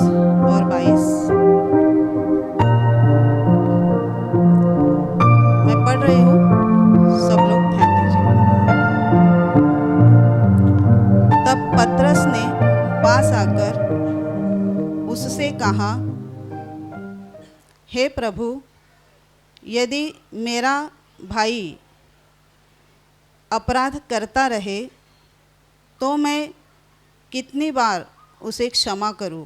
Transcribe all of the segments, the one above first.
और 22। मैं पढ़ रही हूँ, सब लोग ध्यान दीजिए। तब पतरस ने पास आकर उससे कहा, हे प्रभु, यदि मेरा भाई अपराध करता रहे तो मैं कितनी बार उसे क्षमा करूं?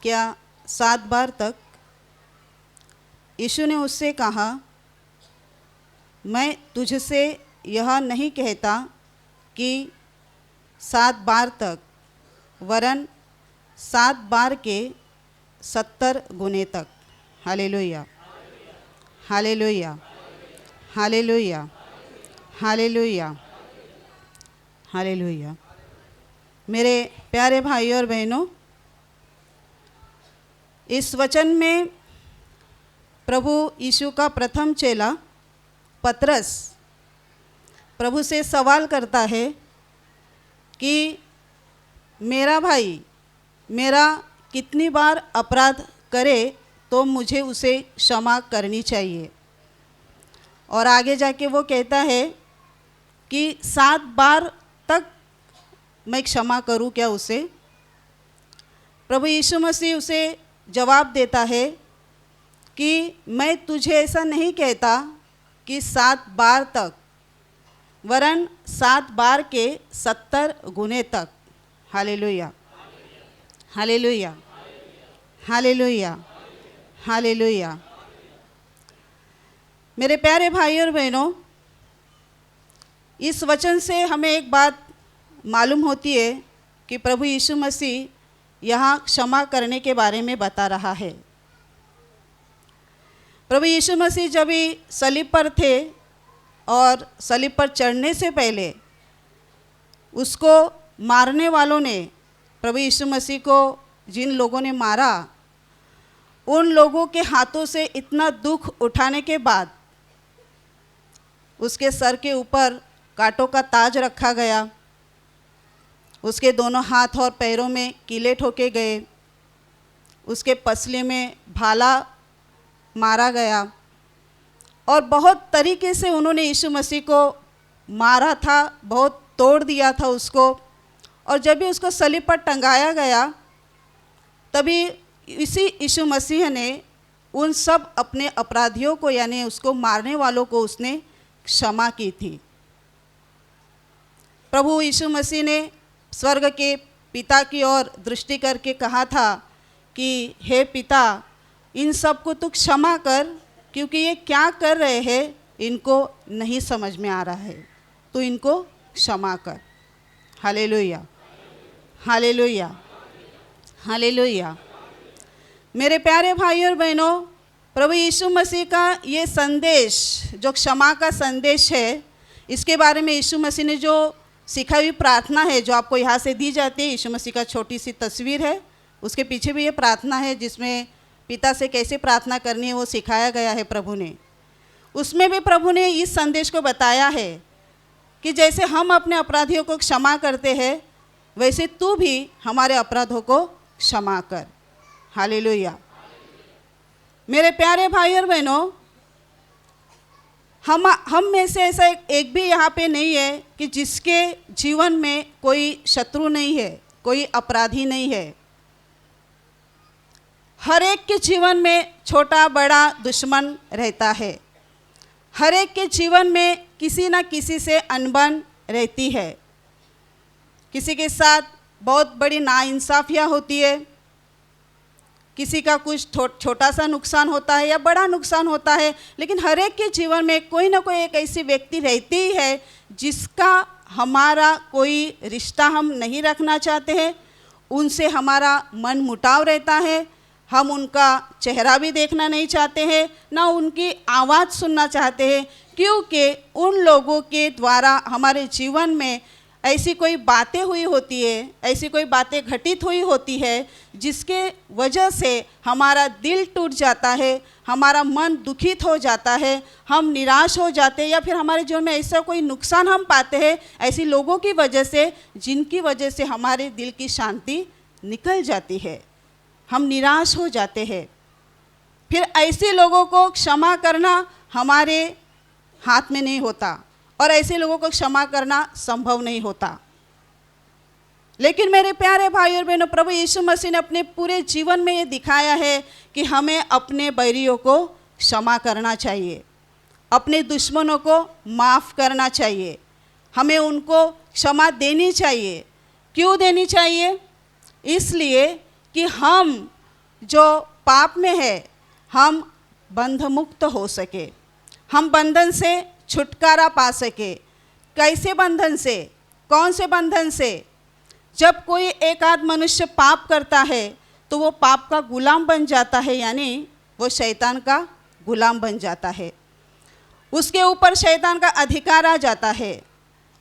क्या 7 बार तक? यीशु ने उससे कहा, मैं तुझसे यह नहीं कहता कि 7 बार तक, वरन 7 बार के 70 गुने तक। Hallelujah, hallelujah, hallelujah, hallelujah, hallelujah. मेरे प्यारे भाइयों और बहनों, इस वचन में प्रभु यीशु का प्रथम चेला पतरस प्रभु से सवाल करता है कि मेरा भाई मेरा कितनी बार अपराध करे तो मुझे उसे क्षमा करनी चाहिए। और आगे जाके वो कहता है कि 7 बार तक मैं क्षमा करूं क्या उसे? प्रभु यीशु मसीह उसे जवाब देता है कि मैं तुझे ऐसा नहीं कहता कि 7 बार तक, वरन 7 बार के 70 गुने तक। Hallelujah, hallelujah, hallelujah, hallelujah. मेरे प्यारे भाई और बहनों, इस वचन से हमें एक बात मालूम होती है कि प्रभु यीशु मसीह यहाँ क्षमा करने के बारे में बता रहा है। प्रभु यीशु मसीह जब भी सलीब पर थे और सलीब पर चढ़ने से पहले उसको मारने वालों ने, प्रभु यीशु मसीह को जिन लोगों ने मारा, उन लोगों के हाथों से इतना दुख उठाने के बाद उसके सर के ऊपर कांटों का ताज रखा गया, उसके दोनों हाथ और पैरों में कीले ठोके गए, उसके पसले में भाला मारा गया और बहुत तरीके से उन्होंने यीशु मसीह को मारा था, बहुत तोड़ दिया था उसको। और जब भी उसको सलीब पर टंगाया गया, तभी इसी यीशु मसीह ने उन सब अपने अपराधियों को, यानी उसको मारने वालों को उसने क्षमा की थी। प्रभु यीशु मसीह ने स्वर्ग के पिता की ओर दृष्टि करके कहा था कि हे पिता, इन सब को तू क्षमा कर, क्योंकि ये क्या कर रहे हैं इनको नहीं समझ में आ रहा है, तो इनको क्षमा कर। Hallelujah, hallelujah, hallelujah. मेरे प्यारे भाइयों और बहनों, प्रभु यीशु मसीह का ये संदेश, जो क्षमा का संदेश है, इसके बारे में यीशु मसीह ने जो सिखाई हुई प्रार्थना है, जो आपको यहाँ से दी जाती है, यीशु मसीह का छोटी सी तस्वीर है, उसके पीछे भी ये प्रार्थना है जिसमें पिता से कैसे प्रार्थना करनी है वो सिखाया गया है प्रभु ने। उसमें भी प्रभु ने इस संदेश को बताया है कि जैसे हम अपने अपराधियों को क्षमा करते हैं, वैसे तू भी हमारे अपराधों को क्षमा कर। हालेलुया। मेरे प्यारे भाई और बहनों, हम में से ऐसा एक भी यहाँ पे नहीं है कि जिसके जीवन में कोई शत्रु नहीं है, कोई अपराधी नहीं है। हर एक के जीवन में छोटा बड़ा दुश्मन रहता है। हर एक के जीवन में किसी न किसी से अनबन रहती है। किसी के साथ बहुत बड़ी नाइंसाफियाँ होती है, किसी का कुछ छोटा सा नुकसान होता है या बड़ा नुकसान होता है, लेकिन हर एक के जीवन में कोई ना कोई एक ऐसी व्यक्ति रहती ही है जिसका हमारा कोई रिश्ता हम नहीं रखना चाहते हैं, उनसे हमारा मन मुटाव रहता है, हम उनका चेहरा भी देखना नहीं चाहते हैं, ना उनकी आवाज़ सुनना चाहते हैं, क्योंकि उन लोगों के द्वारा हमारे जीवन में ऐसी कोई बातें हुई होती है, ऐसी कोई बातें घटित हुई होती है जिसके वजह से हमारा दिल टूट जाता है, हमारा मन दुखित हो जाता है, हम निराश हो जाते हैं, या फिर हमारे जीवन में ऐसा कोई नुकसान हम पाते हैं ऐसी लोगों की वजह से, जिनकी वजह से हमारे दिल की शांति निकल जाती है, हम निराश हो जाते हैं। फिर ऐसे लोगों को क्षमा करना हमारे हाथ में नहीं होता और ऐसे लोगों को क्षमा करना संभव नहीं होता। लेकिन मेरे प्यारे भाई और बहनों, प्रभु यीशु मसीह ने अपने पूरे जीवन में ये दिखाया है कि हमें अपने बैरियों को क्षमा करना चाहिए, अपने दुश्मनों को माफ़ करना चाहिए, हमें उनको क्षमा देनी चाहिए। क्यों देनी चाहिए? इसलिए कि हम जो पाप में है हम बंध मुक्त हो सके, हम बंधन से छुटकारा पा सके। कैसे बंधन से? कौन से बंधन से? जब कोई एक आध मनुष्य पाप करता है तो वो पाप का गुलाम बन जाता है, यानी वो शैतान का गुलाम बन जाता है। उसके ऊपर शैतान का अधिकार आ जाता है,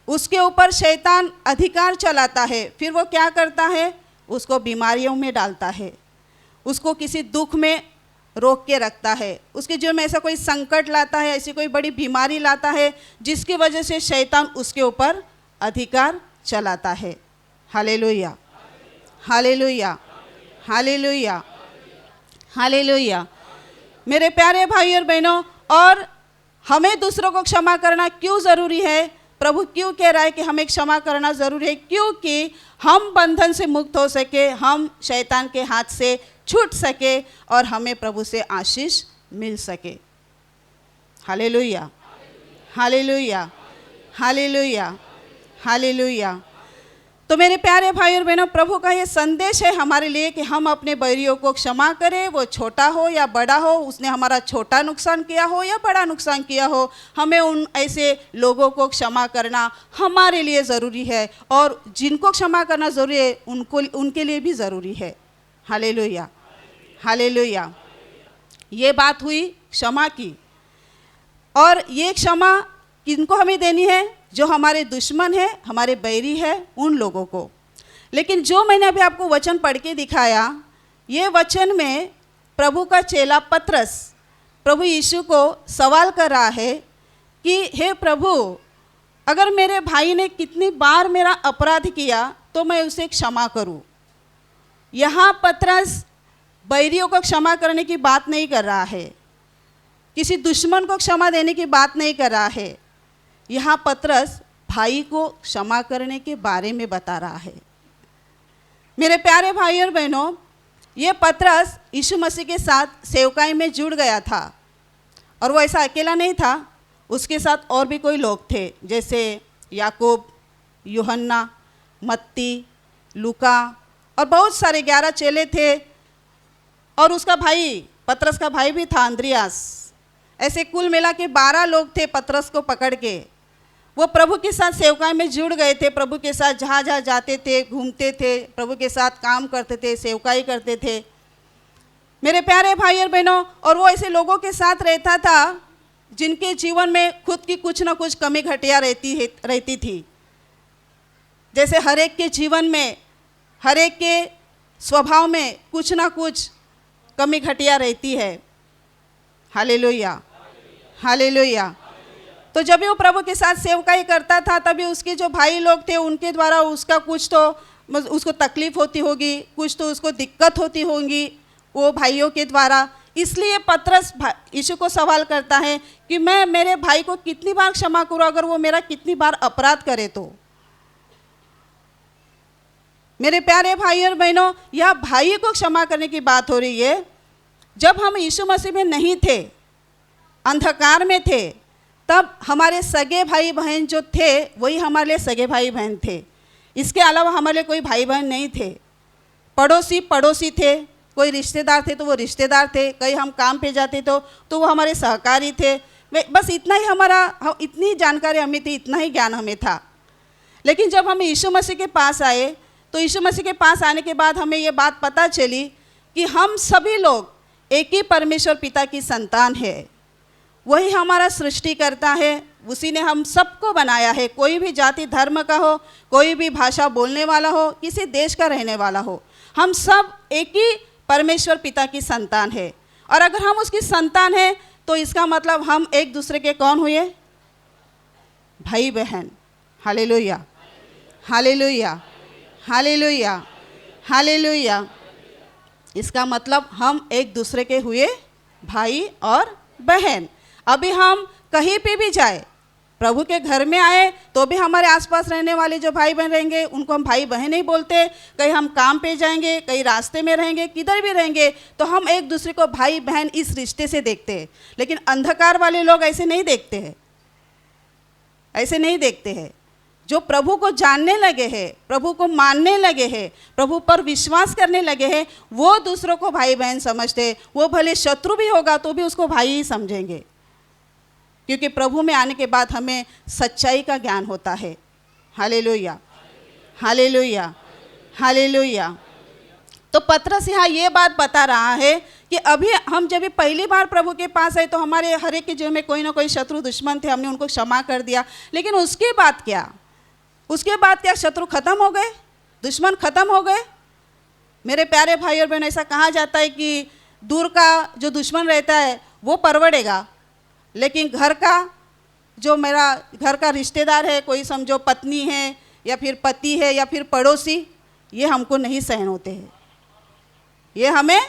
उसके ऊपर शैतान अधिकार चलाता है। फिर वो क्या करता है? उसको बीमारियों में डालता है, उसको किसी दुख में रोक के रखता है, उसके जीवन में ऐसा कोई संकट लाता है, ऐसी कोई बड़ी बीमारी लाता है जिसकी वजह से शैतान उसके ऊपर अधिकार चलाता है। Hallelujah, hallelujah, hallelujah, hallelujah. मेरे प्यारे भाई और बहनों, और हमें दूसरों को क्षमा करना क्यों ज़रूरी है? प्रभु क्यों कह रहा है कि हमें क्षमा करना ज़रूरी है? क्योंकि हम बंधन से मुक्त हो सके, हम शैतान के हाथ से छूट सके और हमें प्रभु से आशीष मिल सके। Hallelujah, hallelujah, hallelujah, hallelujah. तो मेरे प्यारे भाई और बहनों, प्रभु का ये संदेश है हमारे लिए कि हम अपने बैरियों को क्षमा करें, वो छोटा हो या बड़ा हो, उसने हमारा छोटा नुकसान किया हो या बड़ा नुकसान किया हो, हमें उन ऐसे लोगों को क्षमा करना हमारे लिए ज़रूरी है, और जिनको क्षमा करना ज़रूरी है उनके लिए भी ज़रूरी है। Hallelujah, hallelujah. ये बात हुई क्षमा की, और ये क्षमा किनको हमें देनी है? जो हमारे दुश्मन है, हमारे बैरी है, उन लोगों को। लेकिन जो मैंने अभी आपको वचन पढ़ के दिखाया, ये वचन में प्रभु का चेला पतरस प्रभु यीशु को सवाल कर रहा है कि हे प्रभु, अगर मेरे भाई ने कितनी बार मेरा अपराध किया तो मैं उसे क्षमा करूं। यहाँ पतरस बैरियों को क्षमा करने की बात नहीं कर रहा है, किसी दुश्मन को क्षमा देने की बात नहीं कर रहा है। यहाँ पतरस भाई को क्षमा करने के बारे में बता रहा है। मेरे प्यारे भाई और बहनों, ये पतरस यीशु मसीह के साथ सेवकाई में जुड़ गया था, और वो ऐसा अकेला नहीं था, उसके साथ और भी कोई लोग थे, जैसे याकूब, यूहन्ना, मत्ती, लूका और बहुत सारे 11 चेले थे, और उसका भाई पतरस का भाई भी था अंद्रियास। ऐसे कुल मिला के 12 लोग थे पतरस को पकड़ के। वो प्रभु के साथ सेवकाई में जुड़ गए थे, प्रभु के साथ जहाँ जहाँ जाते थे घूमते थे, प्रभु के साथ काम करते थे, सेवकाई करते थे। मेरे प्यारे भाई और बहनों, और वो ऐसे लोगों के साथ रहता था जिनके जीवन में खुद की कुछ ना कुछ कमी घटिया रहती थी। जैसे हर एक के जीवन में, हर एक के स्वभाव में कुछ ना कुछ कमी घटिया रहती है। Hallelujah, hallelujah. तो जब भी वो प्रभु के साथ सेवकाई करता था, तभी उसके जो भाई लोग थे उनके द्वारा उसका कुछ तो उसको तकलीफ़ होती होगी, कुछ तो उसको दिक्कत होती होंगी वो भाइयों के द्वारा। इसलिए पतरस यीशु को सवाल करता है कि मैं मेरे भाई को कितनी बार क्षमा करूँ अगर वो मेरा कितनी बार अपराध करे तो। मेरे प्यारे भाई और बहनों, यह भाई को क्षमा करने की बात हो रही है। जब हम यीशु मसीह में नहीं थे, अंधकार में थे, तब हमारे सगे भाई बहन जो थे वही हमारे लिए सगे भाई बहन थे। इसके अलावा हमारे लिए कोई भाई बहन नहीं थे। पड़ोसी पड़ोसी थे, कोई रिश्तेदार थे तो वो रिश्तेदार थे, कहीं हम काम पे जाते तो वो हमारे सहकारी थे। बस इतना ही इतनी जानकारी हमें थी, इतना ही ज्ञान हमें था। लेकिन जब हम यीशु मसीह के पास आए, तो यीशु मसीह के पास आने के बाद हमें ये बात पता चली कि हम सभी लोग एक ही परमेश्वर पिता की संतान है। वही हमारा सृष्टिकर्ता है, उसी ने हम सबको बनाया है। कोई भी जाति धर्म का हो, कोई भी भाषा बोलने वाला हो, किसी देश का रहने वाला हो, हम सब एक ही परमेश्वर पिता की संतान है। और अगर हम उसकी संतान हैं तो इसका मतलब हम एक दूसरे के कौन हुए? भाई बहन। Hallelujah, hallelujah, hallelujah, hallelujah. इसका मतलब हम एक दूसरे के हुए भाई और बहन। अभी हम कहीं पे भी जाए, प्रभु के घर में आए तो भी हमारे आसपास रहने वाले जो भाई बहन रहेंगे उनको हम भाई बहन नहीं बोलते। कहीं हम काम पे जाएंगे, कहीं रास्ते में रहेंगे, किधर भी रहेंगे तो हम एक दूसरे को भाई बहन इस रिश्ते से देखते हैं। लेकिन अंधकार वाले लोग ऐसे नहीं देखते हैं, ऐसे नहीं देखते हैं। जो प्रभु को जानने लगे हैं, प्रभु को मानने लगे हैं, प्रभु पर विश्वास करने लगे हैं, वो दूसरों को भाई बहन समझते हैं। वो भले शत्रु भी होगा तो भी उसको भाई ही समझेंगे, क्योंकि प्रभु में आने के बाद हमें सच्चाई का ज्ञान होता है। Hallelujah, hallelujah, hallelujah. तो पतरस यहाँ ये बात बता रहा है कि अभी हम जब भी पहली बार प्रभु के पास आए तो हमारे हर एक के जीवन में कोई ना कोई शत्रु दुश्मन थे, हमने उनको क्षमा कर दिया। लेकिन उसके बाद क्या, उसके बाद क्या शत्रु खत्म हो गए, दुश्मन खत्म हो गए? मेरे प्यारे भाई और बहन, ऐसा कहा जाता है कि दूर का जो दुश्मन रहता है वो परवड़ेगा, लेकिन घर का जो मेरा घर का रिश्तेदार है, कोई समझो पत्नी है या फिर पति है या फिर पड़ोसी, ये हमको नहीं सहन होते हैं, ये हमें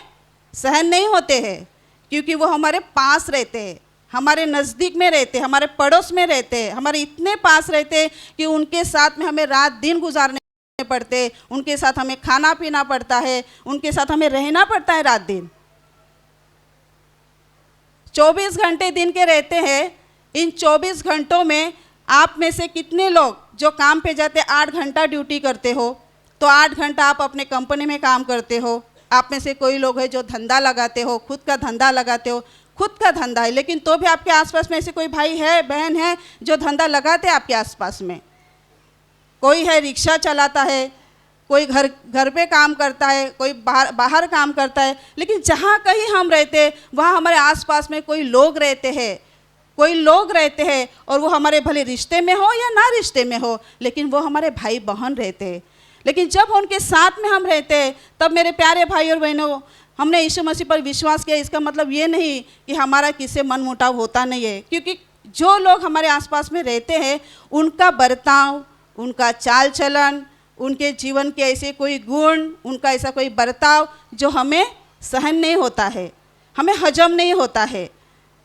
सहन नहीं होते हैं, क्योंकि वो हमारे पास रहते हैं, हमारे नज़दीक में रहते, हमारे पड़ोस में रहते, हमारे इतने पास रहते कि उनके साथ में हमें रात दिन गुजारने पड़ते, उनके साथ हमें खाना पीना पड़ता है, उनके साथ हमें रहना पड़ता है रात दिन। 24 घंटे दिन के रहते हैं। इन 24 घंटों में आप में से कितने लोग जो काम पे जाते 8 घंटा ड्यूटी करते हो, तो 8 घंटा आप अपने कंपनी में काम करते हो। आप में से कोई लोग है जो धंधा लगाते हो, खुद का धंधा लगाते हो, खुद का धंधा है, लेकिन तो भी आपके आसपास में ऐसे कोई भाई है बहन है जो धंधा लगाते हैं आपके आसपास में। कोई है रिक्शा चलाता है, कोई घर पे काम करता है, कोई बाहर काम करता है। लेकिन जहाँ कहीं हम रहते हैं वहाँ हमारे आसपास में कोई लोग रहते हैं, कोई लोग रहते हैं, और वो हमारे भले रिश्ते में हो या ना रिश्ते में हो, लेकिन वो हमारे भाई बहन रहते हैं। लेकिन जब उनके साथ में हम रहते हैं तब मेरे प्यारे भाई और बहनों, हमने यीशु मसीह पर विश्वास किया, इसका मतलब ये नहीं कि हमारा किससे मन मुटाव होता नहीं है, क्योंकि जो लोग हमारे आसपास में रहते हैं उनका बर्ताव, उनका चाल चलन, उनके जीवन के ऐसे कोई गुण, उनका ऐसा कोई बर्ताव जो हमें सहन नहीं होता है, हमें हजम नहीं होता है।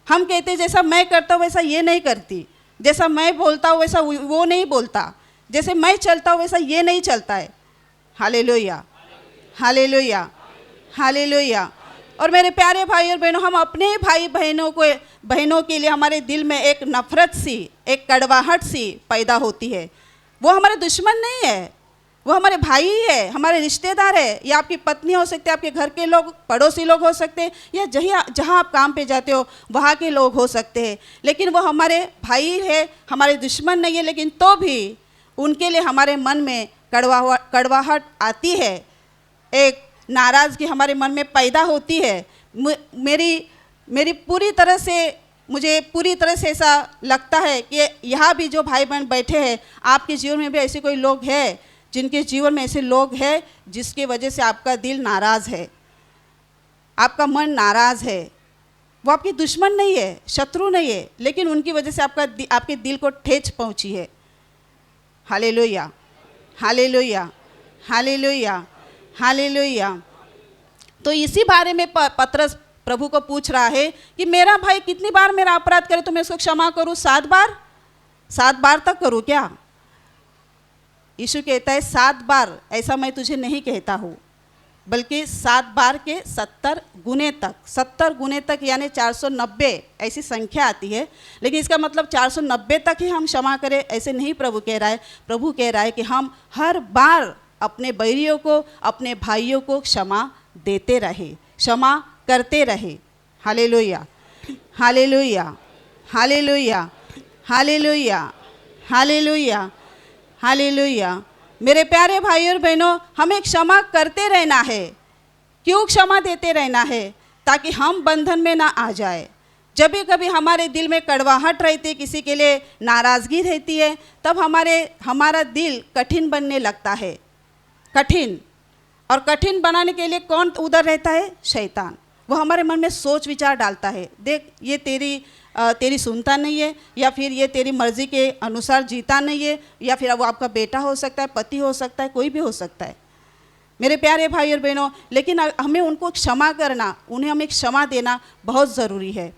हम कहते हैं जैसा मैं करता हूँ वैसा ये नहीं करती, जैसा मैं बोलता हूँ वैसा वो नहीं बोलता, जैसे मैं चलता हूँ वैसा ये नहीं चलता है। Hallelujah, hallelujah, hallelujah. और मेरे प्यारे भाई और बहनों, हम अपने भाई बहनों के लिए हमारे दिल में एक नफ़रत सी, एक कड़वाहट सी पैदा होती है। वो हमारे दुश्मन नहीं है, वो हमारे भाई है, हमारे रिश्तेदार है, या आपकी पत्नी हो सकते हैं, आपके घर के लोग, पड़ोसी लोग हो सकते हैं, या जहाँ आप काम पे जाते हो वहाँ के लोग हो सकते हैं। लेकिन वो हमारे भाई है, हमारे दुश्मन नहीं है। लेकिन तो भी उनके लिए हमारे मन में कड़वाहट आती है, एक नाराज़गी हमारे मन में पैदा होती है। मेरी पूरी तरह से, मुझे पूरी तरह से ऐसा लगता है कि यहाँ भी जो भाई बहन बैठे हैं, आपके जीवन में भी ऐसे कोई लोग हैं, जिनके जीवन में ऐसे लोग हैं जिसकी वजह से आपका दिल नाराज़ है, आपका मन नाराज़ है। वो आपकी दुश्मन नहीं है, शत्रु नहीं है, लेकिन उनकी वजह से आपके दिल को ठेस पहुंची है। Hallelujah, hallelujah, hallelujah, hallelujah. तो इसी बारे में पतरस प्रभु को पूछ रहा है कि मेरा भाई कितनी बार मेरा अपराध करे तो मैं उसको क्षमा करूं? 7 बार? 7 बार तक करूं क्या? यीशु कहता है 7 बार ऐसा मैं तुझे नहीं कहता हूँ, बल्कि 7 बार के 70 गुने तक। 70 गुने तक यानी 490 ऐसी संख्या आती है, लेकिन इसका मतलब 490 तक ही हम क्षमा करें ऐसे नहीं प्रभु कह रहा है। प्रभु कह रहा है कि हम हर बार अपने बैरियों को, अपने भाइयों को क्षमा देते रहे, क्षमा करते रहे। Hallelujah, hallelujah, hallelujah, hallelujah, hallelujah, hallelujah. मेरे प्यारे भाई और बहनों, हमें क्षमा करते रहना है। क्यों क्षमा देते रहना है? ताकि हम बंधन में ना आ जाए। जब भी कभी हमारे दिल में कड़वाहट रहती है, किसी के लिए नाराज़गी रहती है, तब हमारा दिल कठिन बनने लगता है, कठिन। और कठिन बनाने के लिए कौन उधर रहता है? शैतान। वो हमारे मन में सोच विचार डालता है, देख ये तेरी सुनता नहीं है, या फिर ये तेरी मर्ज़ी के अनुसार जीता नहीं है, या फिर वो आपका बेटा हो सकता है, पति हो सकता है, कोई भी हो सकता है। मेरे प्यारे भाई और बहनों, लेकिन हमें उनको क्षमा करना, उन्हें हमें क्षमा देना बहुत ज़रूरी है।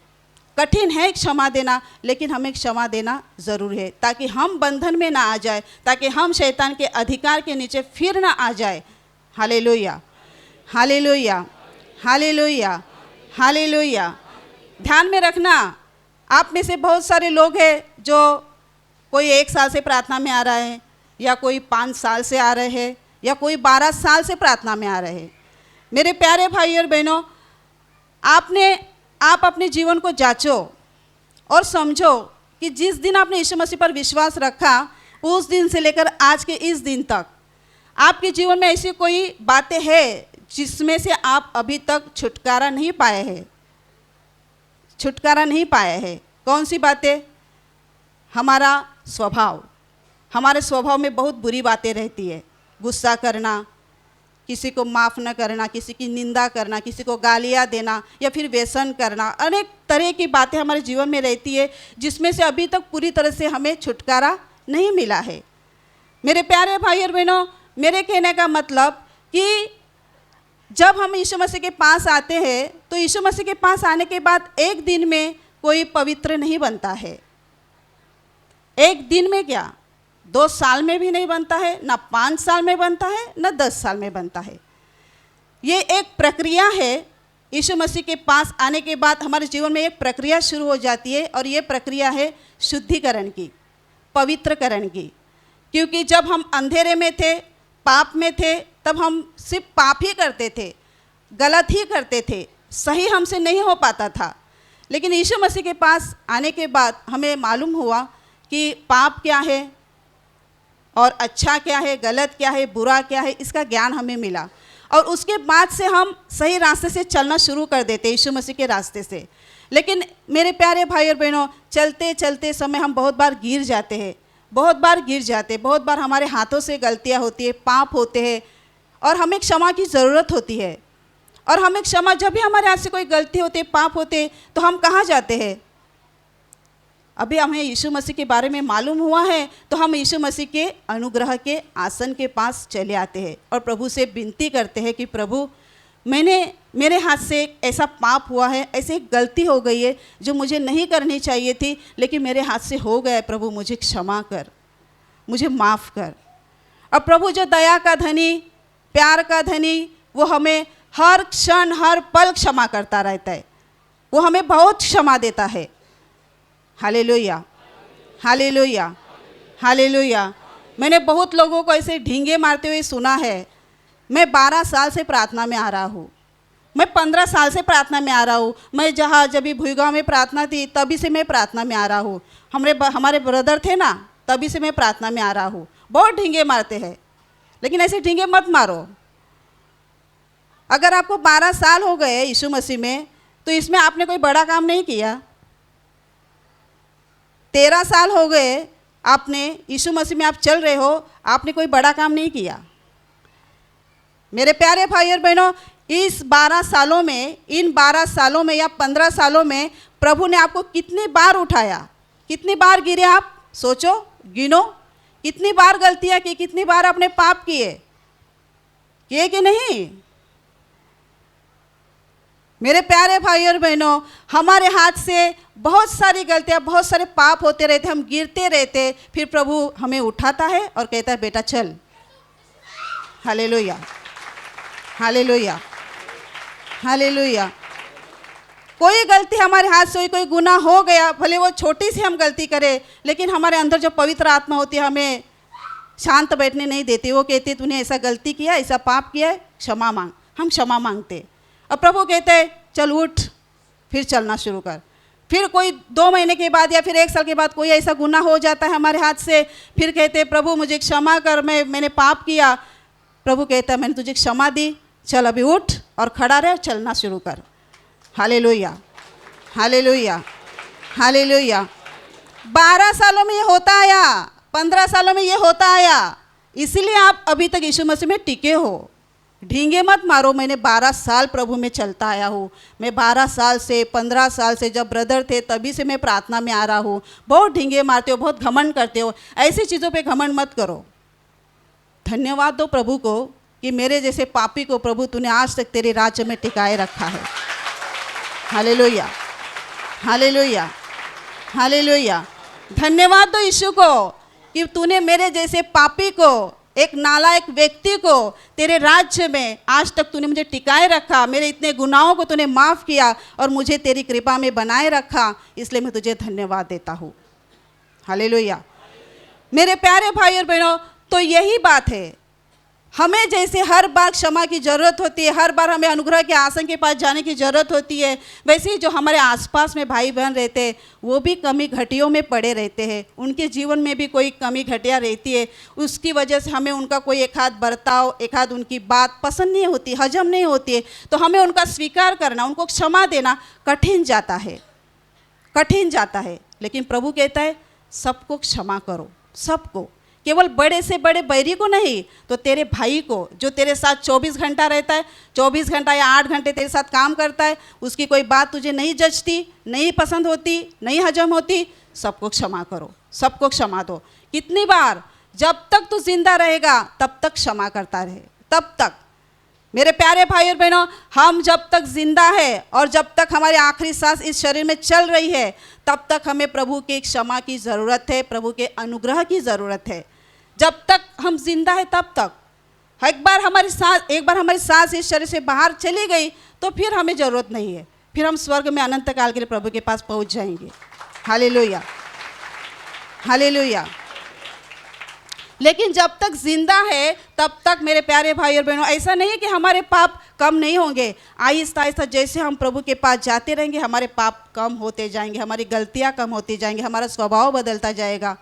कठिन है क्षमा देना, लेकिन हमें क्षमा देना ज़रूरी है, ताकि हम बंधन में ना आ जाए, ताकि हम शैतान के अधिकार के नीचे फिर ना आ जाए। Hallelujah, hallelujah, hallelujah, hallelujah. ध्यान में रखना, आप में से बहुत सारे लोग हैं जो कोई 1 साल से प्रार्थना में आ रहा है, या कोई 5 साल से आ रहे हैं, या कोई 12 साल से प्रार्थना में आ रहे हैं। मेरे प्यारे भाई और बहनों, आप अपने जीवन को जांचो और समझो कि जिस दिन आपने यीशु मसीह पर विश्वास रखा, उस दिन से लेकर आज के इस दिन तक आपके जीवन में ऐसी कोई बातें हैं जिसमें से आप अभी तक छुटकारा नहीं पाए हैं, छुटकारा नहीं पाए हैं। कौन सी बातें? हमारा स्वभाव, हमारे स्वभाव में बहुत बुरी बातें रहती है। गुस्सा करना, किसी को माफ़ न करना, किसी की निंदा करना, किसी को गालियाँ देना, या फिर व्यसन करना, अनेक तरह की बातें हमारे जीवन में रहती है जिसमें से अभी तक पूरी तरह से हमें छुटकारा नहीं मिला है। मेरे प्यारे भाई और बहनों, मेरे कहने का मतलब कि जब हम यीशु मसीह के पास आते हैं, तो यीशु मसीह के पास आने के बाद एक दिन में कोई पवित्र नहीं बनता है। एक दिन में क्या, 2 साल में भी नहीं बनता है, ना 5 साल में बनता है, ना 10 साल में बनता है। ये एक प्रक्रिया है। यीशु मसीह के पास आने के बाद हमारे जीवन में एक प्रक्रिया शुरू हो जाती है, और ये प्रक्रिया है शुद्धिकरण की, पवित्रकरण की। क्योंकि जब हम अंधेरे में थे, पाप में थे, तब हम सिर्फ पाप ही करते थे, गलत ही करते थे, सही हमसे नहीं हो पाता था। लेकिन यीशु मसीह के पास आने के बाद हमें मालूम हुआ कि पाप क्या है और अच्छा क्या है, गलत क्या है, बुरा क्या है, इसका ज्ञान हमें मिला। और उसके बाद से हम सही रास्ते से चलना शुरू कर देते, यीशु मसीह के रास्ते से। लेकिन मेरे प्यारे भाई और बहनों, चलते चलते समय हम बहुत बार गिर जाते हैं, बहुत बार गिर जाते, बहुत बार हमारे हाथों से गलतियां होती है, पाप होते हैं, और हमें क्षमा की ज़रूरत होती है। और हमें क्षमा, जब भी हमारे हाथ से कोई गलती होती है, पाप होते हैं, तो हम कहाँ जाते हैं? अभी हमें यीशु मसीह के बारे में मालूम हुआ है, तो हम यीशु मसीह के अनुग्रह के आसन के पास चले आते हैं और प्रभु से विनती करते हैं कि प्रभु, मेरे हाथ से ऐसा पाप हुआ है, ऐसी गलती हो गई है जो मुझे नहीं करनी चाहिए थी, लेकिन मेरे हाथ से हो गया है। प्रभु, मुझे क्षमा कर, मुझे माफ़ कर। और प्रभु जो दया का धनी, प्यार का धनी, वो हमें हर क्षण हर पल क्षमा करता रहता है। वो हमें बहुत क्षमा देता है। Hallelujah, hallelujah, hallelujah. मैंने बहुत लोगों को ऐसे ढींगे मारते हुए सुना है। मैं 12 साल से प्रार्थना में आ रहा हूँ, मैं 15 साल से प्रार्थना में आ रहा हूँ, मैं जब भी भुईगांव में प्रार्थना थी तभी से मैं प्रार्थना में आ रहा हूँ, हमारे ब्रदर थे ना, तभी से मैं प्रार्थना में आ रहा हूँ। बहुत ढींगे मारते हैं, लेकिन ऐसे ढींगे मत मारो। अगर आपको 12 साल हो गए यीशु मसीह में, तो इसमें आपने कोई बड़ा काम नहीं किया। 13 साल हो गए आपने यीशु मसीह में आप चल रहे हो, आपने कोई बड़ा काम नहीं किया। मेरे प्यारे भाई और बहनों, इन 12 सालों में या 15 सालों में प्रभु ने आपको कितनी बार उठाया, कितनी बार गिरे आप सोचो, गिनो। कितनी बार गलतियां की, कितनी बार आपने पाप किए कि नहीं? मेरे प्यारे भाई और बहनों, हमारे हाथ से बहुत सारी गलतियां, बहुत सारे पाप होते रहते, हम गिरते रहते, फिर प्रभु हमें उठाता है और कहता है, बेटा चल। Hallelujah, hallelujah, hallelujah. कोई गलती हमारे हाथ से, कोई गुनाह हो गया, भले वो छोटी सी हम गलती करें, लेकिन हमारे अंदर जो पवित्र आत्मा होती है हमें शांत बैठने नहीं देती। वो कहती है, तूने ऐसा गलती किया, ऐसा पाप किया है, क्षमा मांग। हम क्षमा मांगते, और प्रभु कहते हैं, चल उठ, फिर चलना शुरू कर। फिर कोई 2 महीने के बाद या फिर 1 साल के बाद कोई ऐसा गुनाह हो जाता है हमारे हाथ से, फिर कहते हैं, प्रभु मुझे क्षमा कर, मैंने पाप किया। प्रभु कहता है, मैंने तुझे क्षमा दी, चल अभी उठ और खड़ा रह, चलना शुरू कर। Hallelujah, hallelujah, hallelujah. 12 सालों में ये होता आया, 15 सालों में ये होता आया, इसीलिए आप अभी तक यीशु मसीह में टिके हो। ढींगे मत मारो, मैंने 12 साल प्रभु में चलता आया हूँ। मैं 12 साल से, 15 साल से, जब ब्रदर थे तभी से मैं प्रार्थना में आ रहा हूँ। बहुत ढींगे मारते हो, बहुत घमंड करते हो, ऐसी चीज़ों पे घमंड मत करो। धन्यवाद दो प्रभु को कि मेरे जैसे पापी को प्रभु तूने आज तक तेरे राज्य में टिकाए रखा है। Hallelujah, hallelujah, hallelujah. धन्यवाद दो यीशु को कि तूने मेरे जैसे पापी को, एक नालायक व्यक्ति को तेरे राज्य में आज तक तूने मुझे टिकाए रखा, मेरे इतने गुनाहों को तूने माफ़ किया और मुझे तेरी कृपा में बनाए रखा, इसलिए मैं तुझे धन्यवाद देता हूँ। हालेलुया। मेरे प्यारे भाई और बहनों, तो यही बात है, हमें जैसे हर बार क्षमा की ज़रूरत होती है, हर बार हमें अनुग्रह के आसन के पास जाने की ज़रूरत होती है, वैसे ही जो हमारे आसपास में भाई बहन रहते हैं वो भी कमी घटियों में पड़े रहते हैं, उनके जीवन में भी कोई कमी घटिया रहती है, उसकी वजह से हमें उनका कोई एक आध बर्ताव, एक आध उनकी बात पसंद नहीं होती, हजम नहीं होती है, तो हमें उनका स्वीकार करना, उनको क्षमा देना कठिन जाता है, कठिन जाता है। लेकिन प्रभु कहता है सबको क्षमा करो, सबको, केवल बड़े से बड़े बैरी को नहीं, तो तेरे भाई को जो तेरे साथ 24 घंटा रहता है, 24 घंटा या 8 घंटे तेरे साथ काम करता है, उसकी कोई बात तुझे नहीं जचती, नहीं पसंद होती, नहीं हजम होती, सबको क्षमा करो, सबको क्षमा दो। कितनी बार? जब तक तू जिंदा रहेगा तब तक क्षमा करता रहे, तब तक। मेरे प्यारे भाई और बहनों, हम जब तक जिंदा है और जब तक हमारी आखिरी सांस इस शरीर में चल रही है, तब तक हमें प्रभु की क्षमा की ज़रूरत है, प्रभु के अनुग्रह की ज़रूरत है। जब तक हम जिंदा है तब तक। एक बार हमारी सांस इस शरीर से बाहर चली गई तो फिर हमें ज़रूरत नहीं है, फिर हम स्वर्ग में अनंत काल के लिए प्रभु के पास पहुंच जाएंगे। Hallelujah, hallelujah. लेकिन जब तक जिंदा है तब तक मेरे प्यारे भाई और बहनों, ऐसा नहीं है कि हमारे पाप कम नहीं होंगे। आहिस्ता आहिस्ता जैसे हम प्रभु के पास जाते रहेंगे, हमारे पाप कम होते जाएंगे, हमारी गलतियां कम होती जाएंगी, हमारा स्वभाव बदलता जाएगा।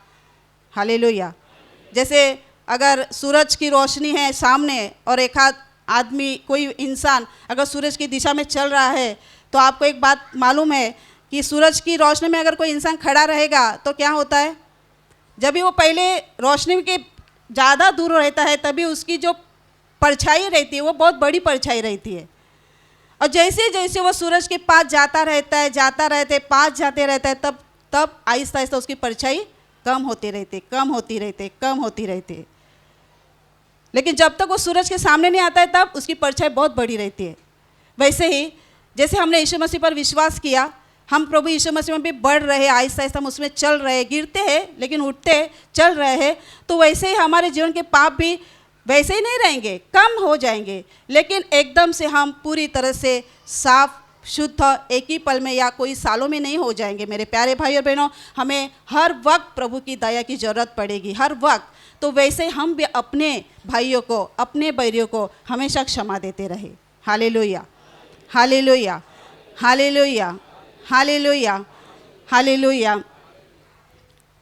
हालेलुया। जैसे अगर सूरज की रोशनी है सामने और एक आध आदमी, कोई इंसान अगर सूरज की दिशा में चल रहा है, तो आपको एक बात मालूम है कि सूरज की रोशनी में अगर कोई इंसान खड़ा रहेगा तो क्या होता है? जब भी वो पहले रोशनी के ज़्यादा दूर रहता है तभी उसकी जो परछाई रहती है वो बहुत बड़ी परछाई रहती है, और जैसे जैसे वो सूरज के पास जाता रहता है, पास जाते रहता है, तब आहिस्ता आहिस्ता उसकी परछाई कम होती रहती है। लेकिन जब तक वो सूरज के सामने नहीं आता है तब उसकी परछाई बहुत बड़ी रहती है। वैसे ही जैसे हमने यीशु मसीह पर विश्वास किया, हम प्रभु यीशु मसीह में भी बढ़ रहे, आहिस्ता आहिस्ता हम उसमें चल रहे, गिरते हैं लेकिन उठते, चल रहे हैं, तो वैसे ही हमारे जीवन के पाप भी वैसे ही नहीं रहेंगे, कम हो जाएंगे, लेकिन एकदम से हम पूरी तरह से साफ शुद्ध एक ही पल में या कोई सालों में नहीं हो जाएंगे। मेरे प्यारे भाई और बहनों, हमें हर वक्त प्रभु की दया की ज़रूरत पड़ेगी, हर वक्त। तो वैसे हम भी अपने भाइयों को, अपने बैरियों को हमेशा क्षमा देते रहे। Hallelujah, hallelujah, hallelujah, hallelujah, hallelujah.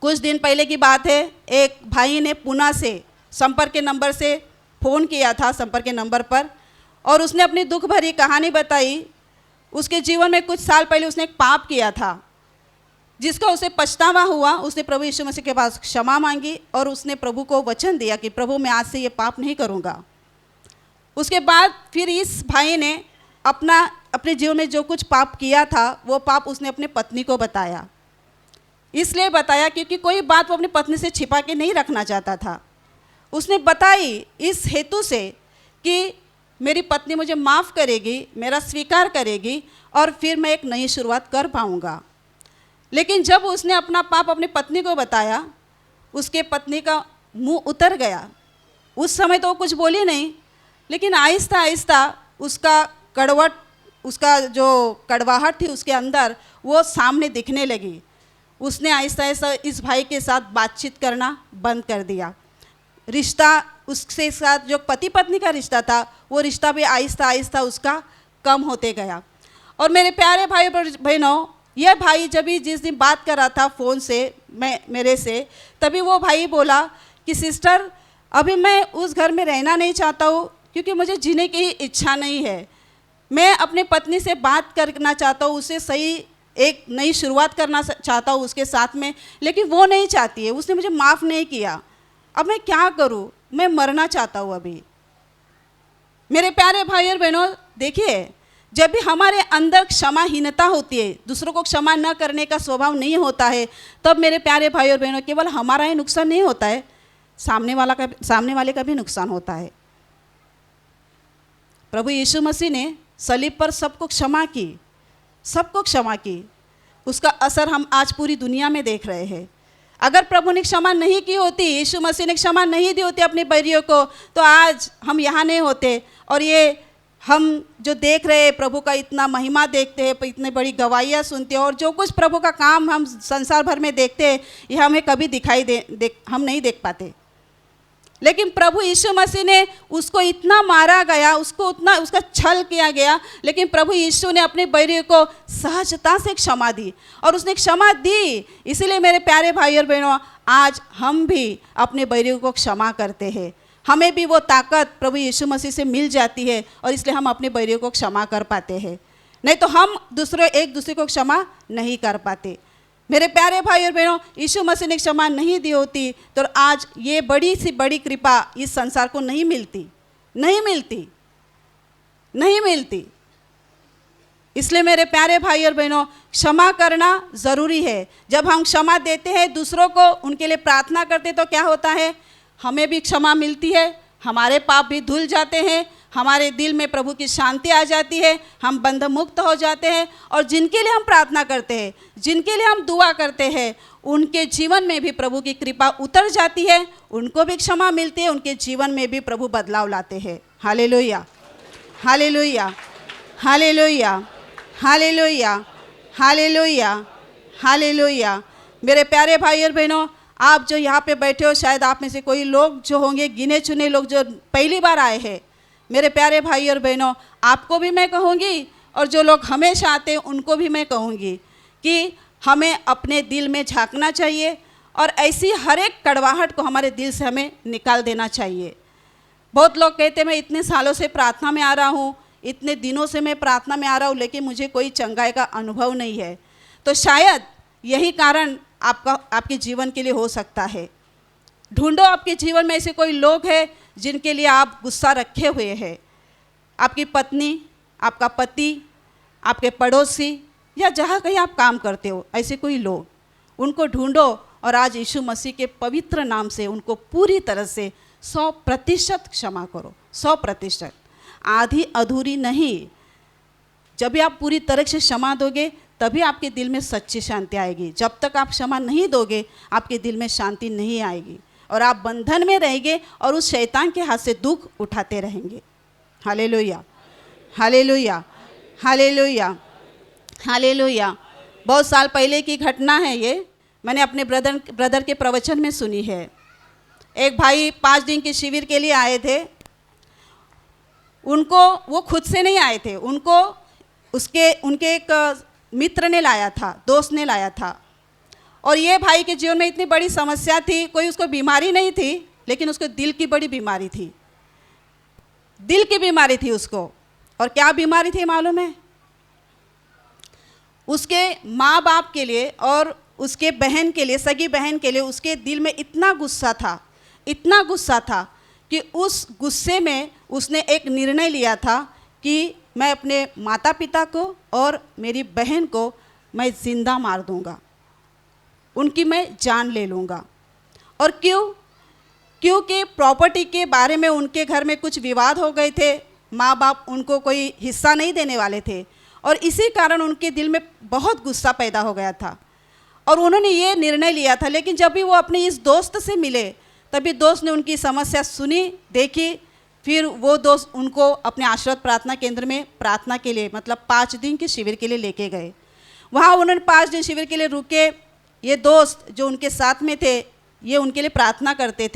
कुछ दिन पहले की बात है, एक भाई ने पुणे से संपर्क के नंबर से फ़ोन किया था, संपर्क के नंबर पर, और उसने अपनी दुख भरी कहानी बताई। उसके जीवन में कुछ साल पहले उसने एक पाप किया था जिसका उसे पछतावा हुआ। उसने प्रभु यीशु मसीह के पास क्षमा मांगी और उसने प्रभु को वचन दिया कि प्रभु मैं आज से ये पाप नहीं करूँगा। उसके बाद फिर इस भाई ने अपने जीवन में जो कुछ पाप किया था वो पाप उसने अपने पत्नी को बताया। इसलिए बताया क्योंकि कोई बात वो अपनी पत्नी से छिपा के नहीं रखना चाहता था। उसने बताई इस हेतु से कि मेरी पत्नी मुझे माफ़ करेगी, मेरा स्वीकार करेगी और फिर मैं एक नई शुरुआत कर पाऊँगा। लेकिन जब उसने अपना पाप अपनी पत्नी को बताया, उसके पत्नी का मुंह उतर गया। उस समय तो वो कुछ बोली नहीं, लेकिन आहिस्ता आहिस्ता उसका जो कड़वाहट थी उसके अंदर वो सामने दिखने लगी। उसने आहिस्ता आहिस्ता इस भाई के साथ बातचीत करना बंद कर दिया। रिश्ता उसके साथ जो पति पत्नी का रिश्ता था वो रिश्ता भी आहिस्ता आहिस्ता उसका कम होते गया। और मेरे प्यारे भाई बहनों, यह भाई जब भी जिस दिन बात कर रहा था फ़ोन से मेरे से, तभी वो भाई बोला कि सिस्टर अभी मैं उस घर में रहना नहीं चाहता हूँ क्योंकि मुझे जीने की इच्छा नहीं है। मैं अपने पत्नी से बात करना चाहता हूँ, उससे सही एक नई शुरुआत करना चाहता हूँ उसके साथ में, लेकिन वो नहीं चाहती है, उसने मुझे माफ़ नहीं किया। अब मैं क्या करूं? मैं मरना चाहता हूं अभी। मेरे प्यारे भाई और बहनों, देखिए जब भी हमारे अंदर क्षमाहीनता होती है, दूसरों को क्षमा न करने का स्वभाव नहीं होता है, तब मेरे प्यारे भाई और बहनों केवल हमारा ही नुकसान नहीं होता है, सामने वाले का भी नुकसान होता है। प्रभु यीशु मसीह ने सलीब पर सबको क्षमा की, सबको क्षमा की। उसका असर हम आज पूरी दुनिया में देख रहे हैं। अगर प्रभु ने क्षमा नहीं की होती, यीशु मसीह ने क्षमा नहीं दी होती अपने बैरियों को, तो आज हम यहाँ नहीं होते। और ये हम जो देख रहे हैं, प्रभु का इतना महिमा देखते हैं, इतनी बड़ी गवाहियाँ सुनते हैं, और जो कुछ प्रभु का काम हम संसार भर में देखते हैं, ये हमें कभी हम नहीं देख पाते। लेकिन प्रभु यीशु मसीह ने उसको इतना मारा गया, उसका छल किया गया, लेकिन प्रभु यीशु ने अपने बैरियों को सहजता से क्षमा दी, और उसने क्षमा दी। इसीलिए मेरे प्यारे भाई और बहनों, आज हम भी अपने बैरियों को क्षमा करते हैं। हमें भी वो ताकत प्रभु यीशु मसीह से मिल जाती है, और इसलिए हम अपने बैरियों को क्षमा कर पाते हैं। नहीं तो हम एक दूसरे को क्षमा नहीं कर पाते। मेरे प्यारे भाई और बहनों, यीशु मसीह ने क्षमा नहीं दी होती तो आज ये बड़ी सी बड़ी कृपा इस संसार को नहीं मिलती, नहीं मिलती, नहीं मिलती। इसलिए मेरे प्यारे भाई और बहनों, क्षमा करना ज़रूरी है। जब हम क्षमा देते हैं दूसरों को, उनके लिए प्रार्थना करते, तो क्या होता है, हमें भी क्षमा मिलती है, हमारे पाप भी धुल जाते हैं, हमारे दिल में प्रभु की शांति आ जाती है, हम बंध मुक्त हो जाते हैं। और जिनके लिए हम प्रार्थना करते हैं, जिनके लिए हम दुआ करते हैं, उनके जीवन में भी प्रभु की कृपा उतर जाती है, उनको भी क्षमा मिलती है, उनके जीवन में भी प्रभु बदलाव लाते हैं। Hallelujah, hallelujah, hallelujah, hallelujah, hallelujah, hallelujah. मेरे प्यारे भाई और बहनों, आप जो यहाँ पे बैठे हो, शायद आप में से कोई लोग जो होंगे, गिने चुने लोग जो पहली बार आए हैं, मेरे प्यारे भाई और बहनों, आपको भी मैं कहूँगी, और जो लोग हमेशा आते हैं उनको भी मैं कहूँगी कि हमें अपने दिल में झांकना चाहिए, और ऐसी हर एक कड़वाहट को हमारे दिल से हमें निकाल देना चाहिए। बहुत लोग कहते हैं, मैं इतने सालों से प्रार्थना में आ रहा हूँ, इतने दिनों से मैं प्रार्थना में आ रहा हूँ, लेकिन मुझे कोई चंगाई का अनुभव नहीं है। तो शायद यही कारण आपके जीवन के लिए हो सकता है। ढूंढो आपके जीवन में ऐसे कोई लोग हैं जिनके लिए आप गुस्सा रखे हुए हैं। आपकी पत्नी, आपका पति, आपके पड़ोसी, या जहाँ कहीं आप काम करते हो, ऐसे कोई लोग, उनको ढूंढो, और आज यीशु मसीह के पवित्र नाम से उनको पूरी तरह से 100% क्षमा करो। 100%, आधी अधूरी नहीं। जब भी आप पूरी तरह से क्षमा दोगे, तभी आपके दिल में सच्ची शांति आएगी। जब तक आप क्षमा नहीं दोगे, आपके दिल में शांति नहीं आएगी, और आप बंधन में रहेंगे, और उस शैतान के हाथ से दुख उठाते रहेंगे। Hallelujah, hallelujah, hallelujah, hallelujah. बहुत साल पहले की घटना है ये, मैंने अपने ब्रदर के प्रवचन में सुनी है। एक भाई 5 दिन के शिविर के लिए आए थे। वो खुद से नहीं आए थे, उनके एक मित्र ने लाया था, दोस्त ने लाया था। और ये भाई के जीवन में इतनी बड़ी समस्या थी, कोई उसको बीमारी नहीं थी, लेकिन उसको दिल की बड़ी बीमारी थी, दिल की बीमारी थी उसको। और क्या बीमारी थी मालूम है? उसके माँ बाप के लिए और उसके बहन के लिए, सगी बहन के लिए, उसके दिल में इतना गुस्सा था, इतना गुस्सा था कि उस गुस्से में उसने एक निर्णय लिया था कि मैं अपने माता पिता को और मेरी बहन को मैं ज़िंदा मार दूंगा, उनकी मैं जान ले लूँगा। और क्योंकि प्रॉपर्टी के बारे में उनके घर में कुछ विवाद हो गए थे, माँ बाप उनको कोई हिस्सा नहीं देने वाले थे, और इसी कारण उनके दिल में बहुत गुस्सा पैदा हो गया था, और उन्होंने ये निर्णय लिया था। लेकिन जब भी वो अपने इस दोस्त से मिले, तभी दोस्त ने उनकी समस्या सुनी, देखी। फिर वो दोस्त उनको अपने आश्रत प्रार्थना केंद्र में प्रार्थना के लिए, मतलब 5 दिन के शिविर के लिए लेके गए। वहाँ उन्होंने 5 दिन शिविर के लिए रुके। ये दोस्त जो उनके साथ में थे, ये उनके लिए प्रार्थना कर रहे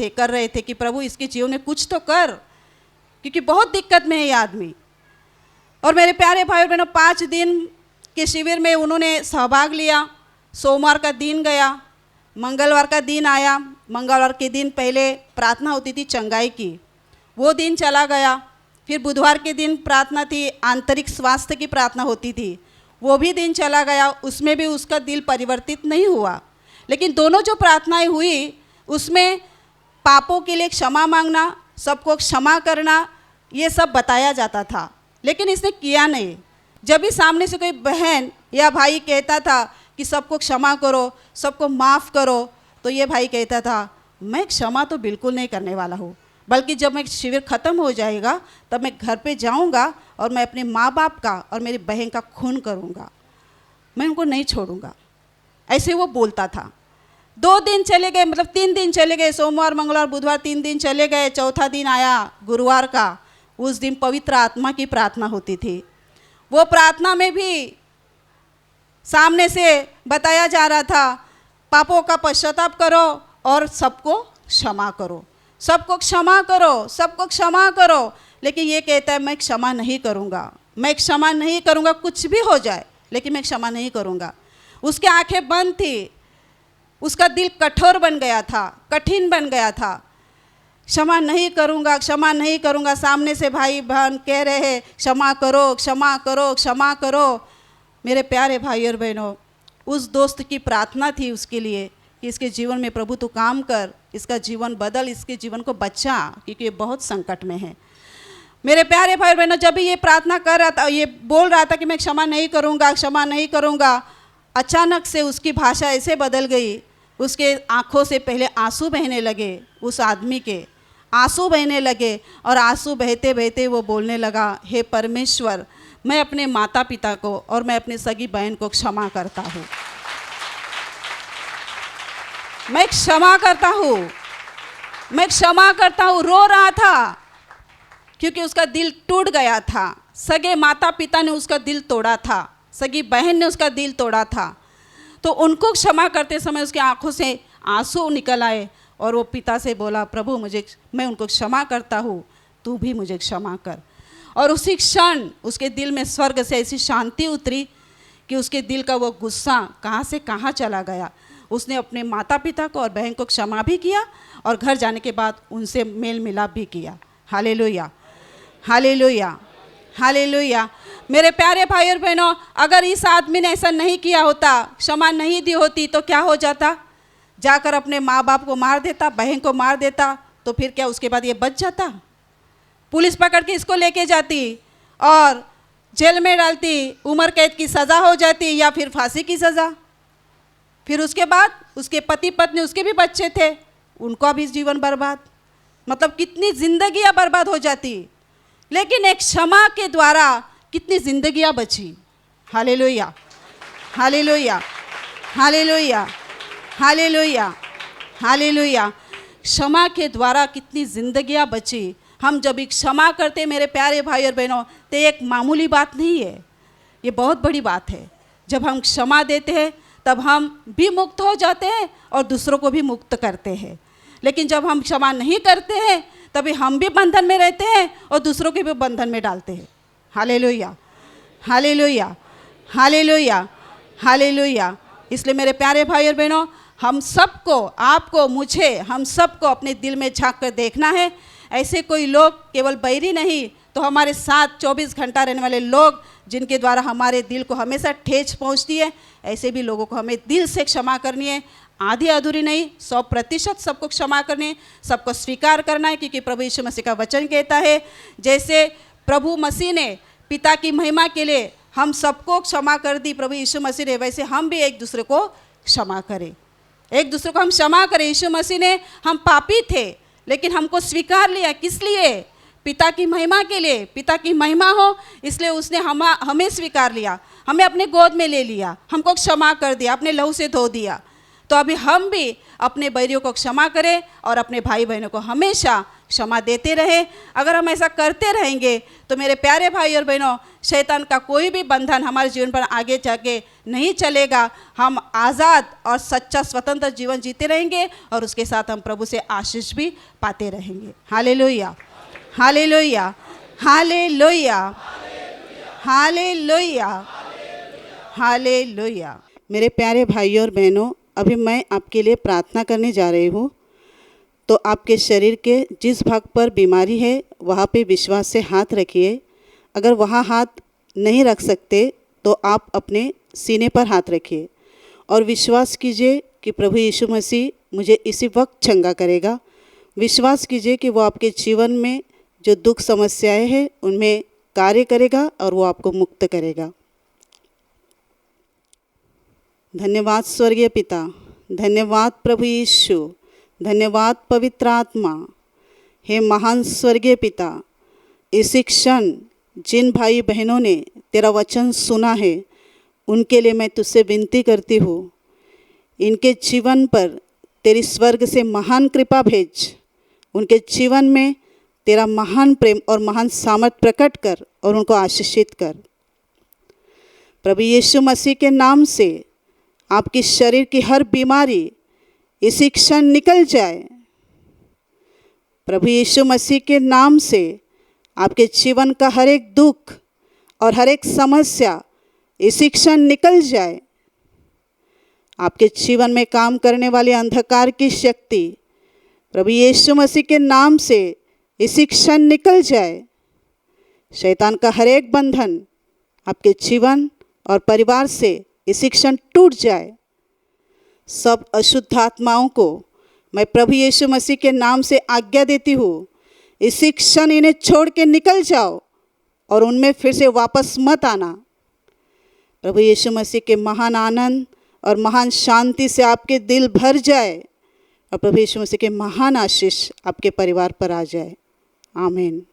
थे कि प्रभु इसके जीवन में कुछ तो कर, क्योंकि बहुत दिक्कत में है ये आदमी। और मेरे प्यारे भाई और बहनों, 5 दिन के शिविर में उन्होंने सहभाग लिया। सोमवार का दिन गया, मंगलवार का दिन आया। मंगलवार के दिन पहले प्रार्थना होती थी चंगाई की, वो दिन चला गया। फिर बुधवार के दिन प्रार्थना थी, आंतरिक स्वास्थ्य की प्रार्थना होती थी, वो भी दिन चला गया। उसमें भी उसका दिल परिवर्तित नहीं हुआ। लेकिन दोनों जो प्रार्थनाएं हुई, उसमें पापों के लिए क्षमा मांगना, सबको क्षमा करना, ये सब बताया जाता था, लेकिन इसने किया नहीं। जब भी सामने से कोई बहन या भाई कहता था कि सबको क्षमा करो, सबको माफ़ करो, तो ये भाई कहता था मैं क्षमा तो बिल्कुल नहीं करने वाला हूँ, बल्कि जब मैं शिविर ख़त्म हो जाएगा तब मैं घर पे जाऊंगा और मैं अपने माँ बाप का और मेरी बहन का खून करूंगा, मैं उनको नहीं छोड़ूंगा। ऐसे वो बोलता था। 2 दिन चले गए, मतलब 3 दिन चले गए, सोमवार मंगलवार बुधवार 3 दिन चले गए। चौथा दिन आया गुरुवार का। उस दिन पवित्र आत्मा की प्रार्थना होती थी। वो प्रार्थना में भी सामने से बताया जा रहा था, पापों का पश्चाताप करो और सबको क्षमा करो, सबको क्षमा करो, सबको क्षमा करो। लेकिन ये कहता है मैं क्षमा नहीं करूँगा, मैं क्षमा नहीं करूँगा, कुछ भी हो जाए लेकिन मैं क्षमा नहीं करूँगा। उसकी आंखें बंद थी, उसका दिल कठोर बन गया था, कठिन बन गया था। क्षमा नहीं करूँगा, क्षमा नहीं करूँगा। सामने से भाई बहन कह रहे हैं क्षमा करो, क्षमा करो, क्षमा करो। मेरे प्यारे भाई और बहनों, उस दोस्त की प्रार्थना थी उसके लिए कि इसके जीवन में प्रभु तू काम कर, इसका जीवन बदल, इसके जीवन को बचा, क्योंकि ये बहुत संकट में है। मेरे प्यारे भाई और बहनों, जब भी ये प्रार्थना कर रहा था, ये बोल रहा था कि मैं क्षमा नहीं करूँगा, क्षमा नहीं करूँगा, अचानक से उसकी भाषा ऐसे बदल गई, उसके आँखों से पहले आंसू बहने लगे, उस आदमी के आंसू बहने लगे। और आंसू बहते बहते वो बोलने लगा, हे परमेश्वर, मैं अपने माता पिता को और मैं अपनी सगी बहन को क्षमा करता हूँ, मैं क्षमा करता हूँ, मैं क्षमा करता हूँ। रो रहा था क्योंकि उसका दिल टूट गया था। सगे माता पिता ने उसका दिल तोड़ा था, सगी बहन ने उसका दिल तोड़ा था। तो उनको क्षमा करते समय उसकी आंखों से आंसू निकल आए और वो पिता से बोला, प्रभु मैं उनको क्षमा करता हूँ, तू भी मुझे क्षमा कर। और उसी क्षण उसके दिल में स्वर्ग से ऐसी शांति उतरी कि उसके दिल का वो गुस्सा कहाँ से कहाँ चला गया। उसने अपने माता पिता को और बहन को क्षमा भी किया और घर जाने के बाद उनसे मेल मिलाप भी किया। Hallelujah, hallelujah, hallelujah. मेरे प्यारे भाई और बहनों, अगर इस आदमी ने ऐसा नहीं किया होता, क्षमा नहीं दी होती, तो क्या हो जाता? जाकर अपने माँ बाप को मार देता, बहन को मार देता, तो फिर क्या उसके बाद ये बच जाता? पुलिस पकड़ के इसको लेके जाती और जेल में डालती, उम्र कैद की सज़ा हो जाती या फिर फांसी की सज़ा। फिर उसके बाद उसके पति पत्नी, उसके भी बच्चे थे, उनका भी जीवन बर्बाद, मतलब कितनी जिंदगियां बर्बाद हो जाती। लेकिन एक क्षमा के द्वारा कितनी जिंदगियां बची। Hallelujah, hallelujah, hallelujah, hallelujah, hallelujah. क्षमा के द्वारा कितनी जिंदगियां बची। हम जब भी क्षमा करते मेरे प्यारे भाई और बहनों, तो एक मामूली बात नहीं है, ये बहुत बड़ी बात है। जब हम क्षमा देते हैं तब हम भी मुक्त हो जाते हैं और दूसरों को भी मुक्त करते हैं। लेकिन जब हम क्षमा नहीं करते हैं तभी हम भी बंधन में रहते हैं और दूसरों के भी बंधन में डालते हैं। Hallelujah, hallelujah, hallelujah, hallelujah. इसलिए मेरे प्यारे भाई और बहनों, हम सबको, आपको, मुझे, हम सबको अपने दिल में झांक कर देखना है। ऐसे कोई लोग, केवल बैरी नहीं तो हमारे साथ 24 घंटा रहने वाले लोग, जिनके द्वारा हमारे दिल को हमेशा ठेस पहुंचती है, ऐसे भी लोगों को हमें दिल से क्षमा करनी है। आधी अधूरी नहीं, 100% सबको क्षमा करनी है, सबको स्वीकार करना है। क्योंकि प्रभु यीशु मसीह का वचन कहता है, जैसे प्रभु मसीह ने पिता की महिमा के लिए हम सबको क्षमा कर दी प्रभु यीशु मसीह ने, वैसे हम भी एक दूसरे को क्षमा करें, एक दूसरे को हम क्षमा करें। यीशु मसीह ने, हम पापी थे लेकिन हमको स्वीकार लिया, किस लिए? पिता की महिमा के लिए, पिता की महिमा हो इसलिए उसने हमें स्वीकार लिया, हमें अपने गोद में ले लिया, हमको क्षमा कर दिया, अपने लहू से धो दिया। तो अभी हम भी अपने बैरियों को क्षमा करें और अपने भाई बहनों को हमेशा क्षमा देते रहें। अगर हम ऐसा करते रहेंगे तो मेरे प्यारे भाई और बहनों, शैतान का कोई भी बंधन हमारे जीवन पर आगे जाके नहीं चलेगा। हम आज़ाद और सच्चा स्वतंत्र जीवन जीते रहेंगे और उसके साथ हम प्रभु से आशीष भी पाते रहेंगे। Hallelujah, hallelujah, hallelujah, hallelujah, hallelujah. मेरे प्यारे भाइयों और बहनों, अभी मैं आपके लिए प्रार्थना करने जा रही हूँ। तो आपके शरीर के जिस भाग पर बीमारी है वहाँ पे विश्वास से हाथ रखिए। अगर वहाँ हाथ नहीं रख सकते तो आप अपने सीने पर हाथ रखिए और विश्वास कीजिए कि प्रभु यीशु मसीह मुझे इसी वक्त चंगा करेगा। विश्वास कीजिए कि वो आपके जीवन में जो दुख समस्याएं हैं उनमें कार्य करेगा और वो आपको मुक्त करेगा। धन्यवाद स्वर्गीय पिता, धन्यवाद प्रभु यीशु, धन्यवाद पवित्र आत्मा। हे महान स्वर्गीय पिता, इसी क्षण जिन भाई बहनों ने तेरा वचन सुना है उनके लिए मैं तुझसे विनती करती हूँ, इनके जीवन पर तेरी स्वर्ग से महान कृपा भेज, उनके जीवन में तेरा महान प्रेम और महान सामर्थ प्रकट कर और उनको आशीषित कर। प्रभु यीशु मसीह के नाम से आपकी शरीर की हर बीमारी इसी क्षण निकल जाए। प्रभु यीशु मसीह के नाम से आपके जीवन का हर एक दुख और हर एक समस्या इसी क्षण निकल जाए। आपके जीवन में काम करने वाले अंधकार की शक्ति प्रभु यीशु मसीह के नाम से इसी क्षण निकल जाए। शैतान का हर एक बंधन आपके जीवन और परिवार से इसी क्षण टूट जाए। सब अशुद्ध आत्माओं को मैं प्रभु यीशु मसीह के नाम से आज्ञा देती हूँ, इसी क्षण इन्हें छोड़ के निकल जाओ और उनमें फिर से वापस मत आना। प्रभु यीशु मसीह के महान आनंद और महान शांति से आपके दिल भर जाए और प्रभु यीशु मसीह के महान आशीष आपके परिवार पर आ जाए। आमीन।